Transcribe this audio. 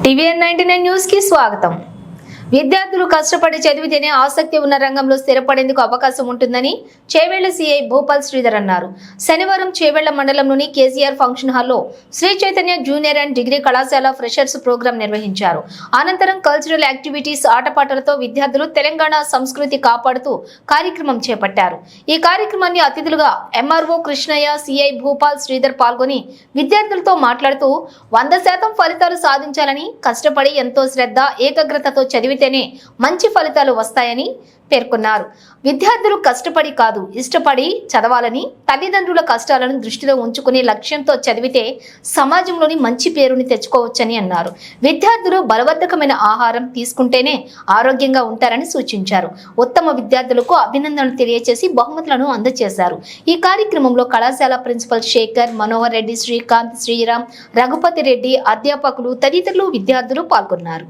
TVN 99 news కి స్వాగతం। విద్యార్థులు కష్టపడి చదివితేనే ఆసక్తి ఉన్న రంగంలో స్థిరపడేందుకు అవకాశం ఉంటుందని చేవెళ్ల సీఐ భూపాల్ శ్రీధర్ అన్నారు। శనివారం చేవెళ్ల మండలంలోని కేసీఆర్ ఫంక్షన్ హాల్లో Sri Chaitanya junior and degree కళాశాల ఫ్రెషర్స్ ప్రోగ్రాం నిర్వహించారు। అనంతరం కల్చరల్ యాక్టివిటీస్ ఆటపాటలతో విద్యార్థులు తెలంగాణ సంస్కృతి కాపాడుతూ కార్యక్రమం చేపట్టారు। ఈ కార్యక్రమాన్ని అతిథులుగా ఎంఆర్ఓ కృష్ణయ్య, సీఐ భూపాల్ శ్రీధర్ పాల్గొని విద్యార్థులతో మాట్లాడుతూ 100% ఫలితాలు సాధించాలని, కష్టపడి ఎంతో శ్రద్ధ ఏకాగ్రతతో చదివితేనే మంచి ఫలితాలు వస్తాయని పేర్కొన్నారు। విద్యార్థులు కష్టపడి కాదు ఇష్టపడి చదవాలని, తల్లిదండ్రుల కష్టాలను దృష్టిలో ఉంచుకునే లక్ష్యంతో చదివితే సమాజంలోని మంచి పేరుని తెచ్చుకోవచ్చని అన్నారు। విద్యార్థులు బలవర్ధకమైన ఆహారం తీసుకుంటేనే ఆరోగ్యంగా ఉంటారని సూచించారు। ఉత్తమ విద్యార్థులకు అభినందనలు తెలియజేసి బహుమతులను అందజేశారు। ఈ కార్యక్రమంలో కళాశాల ప్రిన్సిపల్ శేఖర్, మనోహర్ రెడ్డి, శ్రీకాంత్, శ్రీరామ్, రఘుపతి రెడ్డి, అధ్యాపకులు తదితరులు విద్యార్థులు పాల్గొన్నారు।